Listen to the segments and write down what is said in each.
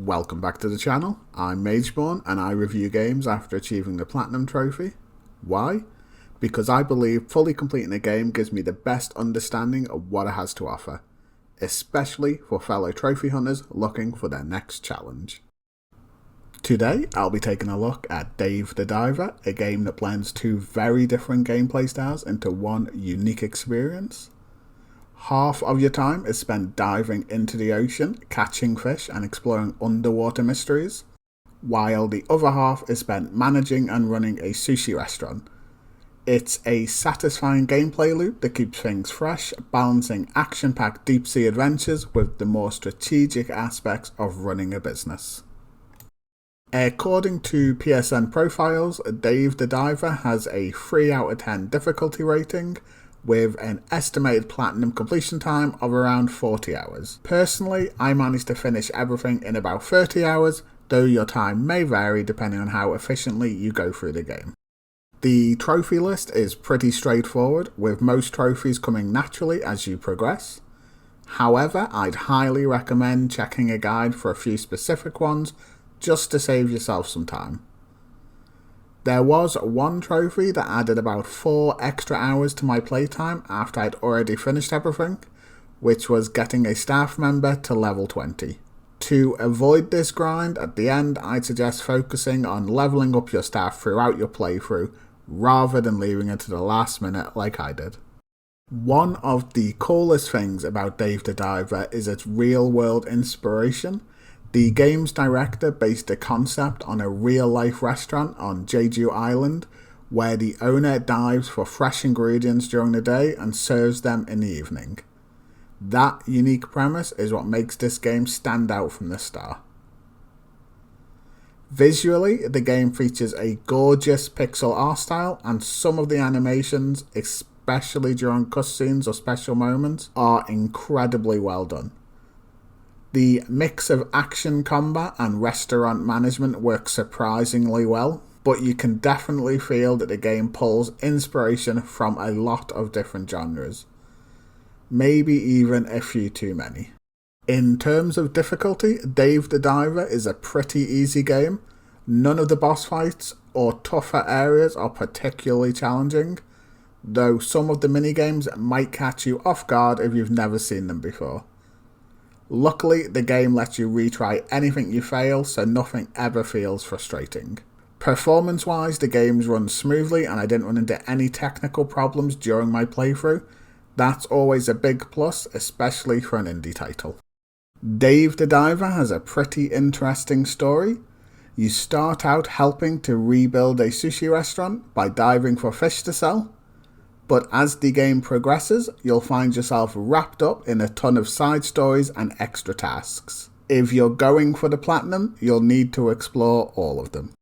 Welcome back to the channel. I'm Mageborn and I review games after achieving the Platinum Trophy. Why? Because I believe fully completing a game gives me the best understanding of what it has to offer, especially for fellow trophy hunters looking for their next challenge. Today I'll be taking a look at Dave the Diver, a game that blends two very different gameplay styles into one unique experience. Half of your time is spent diving into the ocean, catching fish and exploring underwater mysteries, while the other half is spent managing and running a sushi restaurant. It's a satisfying gameplay loop that keeps things fresh, balancing action-packed deep-sea adventures with the more strategic aspects of running a business. According to PSN profiles, Dave the Diver has a 3 out of 10 difficulty rating, with an estimated platinum completion time of around 40 hours. Personally, I managed to finish everything in about 30 hours, though your time may vary depending on how efficiently you go through the game. The trophy list is pretty straightforward, with most trophies coming naturally as you progress. However, I'd highly recommend checking a guide for a few specific ones, just to save yourself some time. There was one trophy that added about 4 extra hours to my playtime after I'd already finished everything, which was getting a staff member to level 20. To avoid this grind, at the end I'd suggest focusing on leveling up your staff throughout your playthrough, rather than leaving it to the last minute like I did. One of the coolest things about Dave the Diver is its real-world inspiration. The game's director based the concept on a real-life restaurant on Jeju Island, where the owner dives for fresh ingredients during the day and serves them in the evening. That unique premise is what makes this game stand out from the start. Visually, the game features a gorgeous pixel art style, and some of the animations, especially during cutscenes or special moments, are incredibly well done. The mix of action combat and restaurant management works surprisingly well, but you can definitely feel that the game pulls inspiration from a lot of different genres. Maybe even a few too many. In terms of difficulty, Dave the Diver is a pretty easy game. None of the boss fights or tougher areas are particularly challenging, though some of the minigames might catch you off guard if you've never seen them before. Luckily, the game lets you retry anything you fail, so nothing ever feels frustrating. Performance-wise, the game runs smoothly and I didn't run into any technical problems during my playthrough. That's always a big plus, especially for an indie title. Dave the Diver has a pretty interesting story. You start out helping to rebuild a sushi restaurant by diving for fish to sell. But as the game progresses, you'll find yourself wrapped up in a ton of side stories and extra tasks. If you're going for the platinum, you'll need to explore all of them.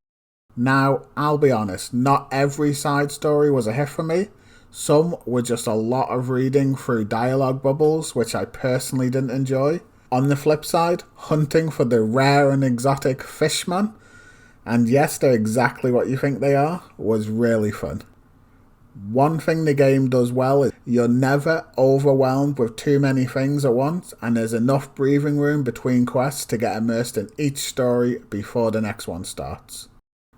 Now, I'll be honest, not every side story was a hit for me. Some were just a lot of reading through dialogue bubbles, which I personally didn't enjoy. On the flip side, hunting for the rare and exotic fishman, and yes, they're exactly what you think they are, was really fun. One thing the game does well is you're never overwhelmed with too many things at once, and there's enough breathing room between quests to get immersed in each story before the next one starts.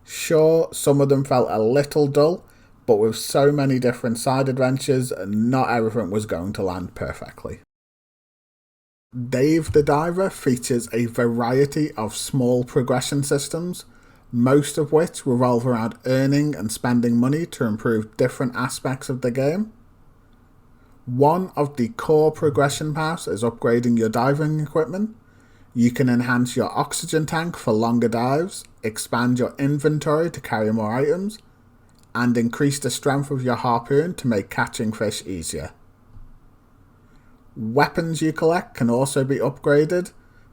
Sure, some of them felt a little dull, but with so many different side adventures, not everything was going to land perfectly. Dave the Diver features a variety of small progression systems, most of which revolve around earning and spending money to improve different aspects of the game. One of the core progression paths is upgrading your diving equipment. You can enhance your oxygen tank for longer dives, expand your inventory to carry more items, and increase the strength of your harpoon to make catching fish easier. Weapons you collect can also be upgraded,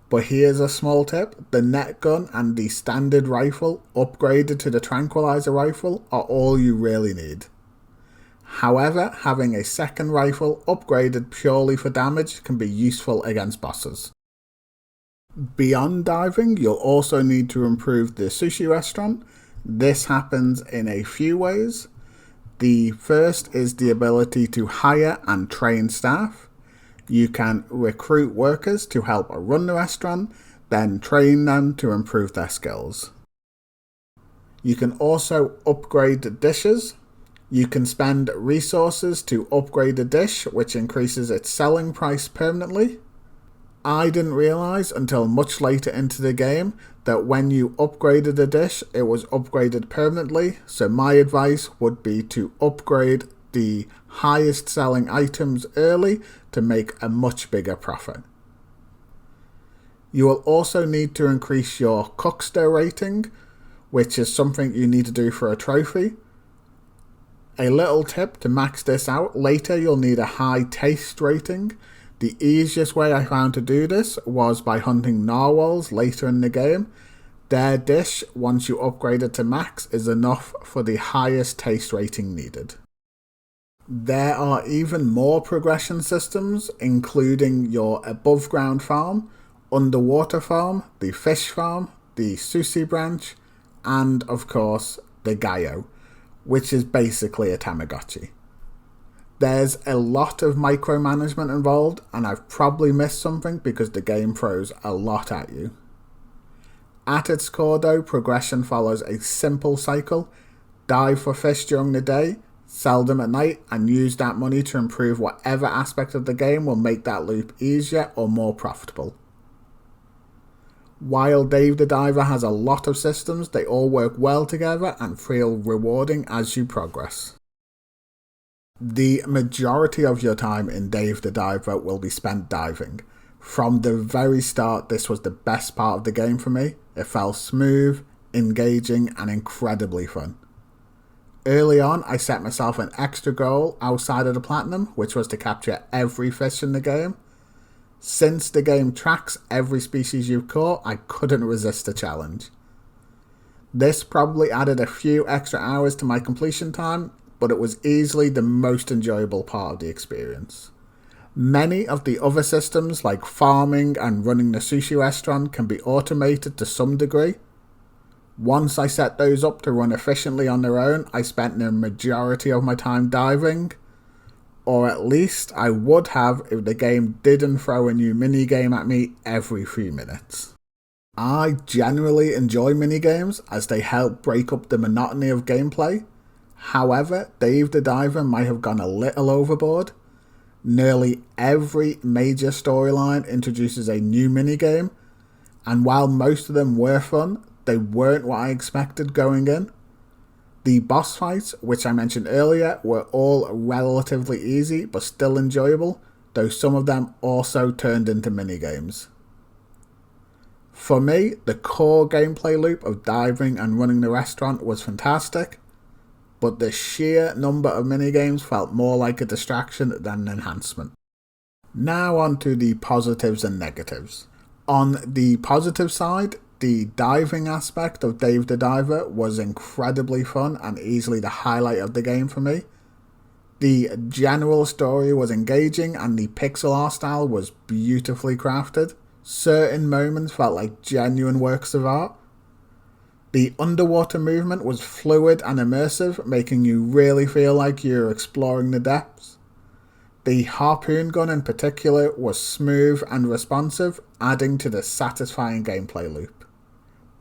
but here's a small tip: the net gun and the standard rifle upgraded to the tranquilizer rifle are all you really need. However, having a second rifle upgraded purely for damage can be useful against bosses. Beyond diving, you'll also need to improve the sushi restaurant. This happens in a few ways. The first is the ability to hire and train staff. You can recruit workers to help run the restaurant, then train them to improve their skills. You can also upgrade dishes. You can spend resources to upgrade a dish, which increases its selling price permanently. I didn't realise until much later into the game that when you upgraded a dish, it was upgraded permanently, so my advice would be to upgrade the highest selling items early to make a much bigger profit. You will also need to increase your cookster rating, which is something you need to do for a trophy. A little tip to max this out: later you'll need a high taste rating. The easiest way I found to do this was by hunting narwhals later in the game. Their dish, once you upgrade it to max, is enough for the highest taste rating needed. There are even more progression systems, including your above ground farm, underwater farm, the fish farm, the sushi branch, and of course the Gaio, which is basically a Tamagotchi. There's a lot of micromanagement involved, and I've probably missed something because the game throws a lot at you. At its core though, progression follows a simple cycle: dive for fish during the day, sell them at night, and use that money to improve whatever aspect of the game will make that loop easier or more profitable. While Dave the Diver has a lot of systems, they all work well together and feel rewarding as you progress. The majority of your time in Dave the Diver will be spent diving. From the very start, this was the best part of the game for me. It felt smooth, engaging, and incredibly fun. Early on, I set myself an extra goal outside of the platinum, which was to capture every fish in the game. Since the game tracks every species you've caught, I couldn't resist the challenge. This probably added a few extra hours to my completion time, but it was easily the most enjoyable part of the experience. Many of the other systems, like farming and running the sushi restaurant, can be automated to some degree. Once I set those up to run efficiently on their own, I spent the majority of my time diving. Or at least I would have if the game didn't throw a new minigame at me every few minutes. I generally enjoy minigames as they help break up the monotony of gameplay. However, Dave the Diver might have gone a little overboard. Nearly every major storyline introduces a new minigame, and while most of them were fun, they weren't what I expected going in. The boss fights, which I mentioned earlier, were all relatively easy but still enjoyable, though some of them also turned into minigames. For me, the core gameplay loop of diving and running the restaurant was fantastic, but the sheer number of minigames felt more like a distraction than an enhancement. Now on to the positives and negatives. On the positive side, the diving aspect of Dave the Diver was incredibly fun and easily the highlight of the game for me. The general story was engaging and the pixel art style was beautifully crafted. Certain moments felt like genuine works of art. The underwater movement was fluid and immersive, making you really feel like you're exploring the depths. The harpoon gun in particular was smooth and responsive, adding to the satisfying gameplay loop.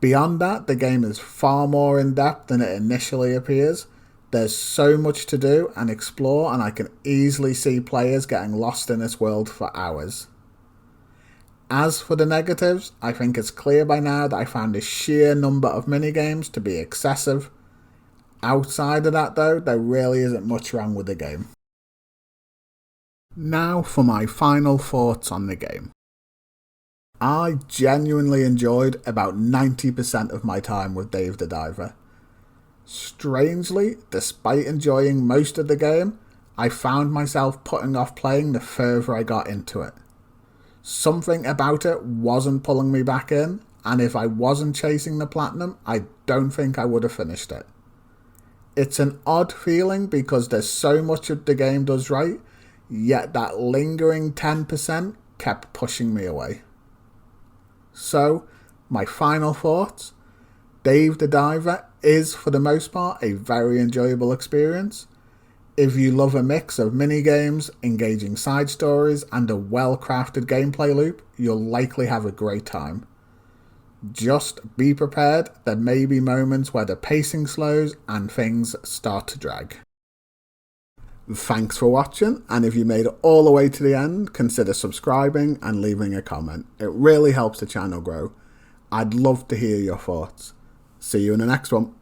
Beyond that, the game is far more in-depth than it initially appears. There's so much to do and explore, and I can easily see players getting lost in this world for hours. As for the negatives, I think it's clear by now that I found the sheer number of minigames to be excessive. Outside of that though, there really isn't much wrong with the game. Now for my final thoughts on the game. I genuinely enjoyed about 90% of my time with Dave the Diver. Strangely, despite enjoying most of the game, I found myself putting off playing the further I got into it. Something about it wasn't pulling me back in, and if I wasn't chasing the platinum, I don't think I would have finished it. It's an odd feeling because there's so much of the game does right, yet that lingering 10% kept pushing me away. So, my final thoughts: Dave the Diver is for the most part a very enjoyable experience. If you love a mix of minigames, engaging side stories, and a well-crafted gameplay loop, you'll likely have a great time. Just be prepared, there may be moments where the pacing slows and things start to drag. Thanks for watching, and if you made it all the way to the end, consider subscribing and leaving a comment. It really helps the channel grow. I'd love to hear your thoughts. See you in the next one.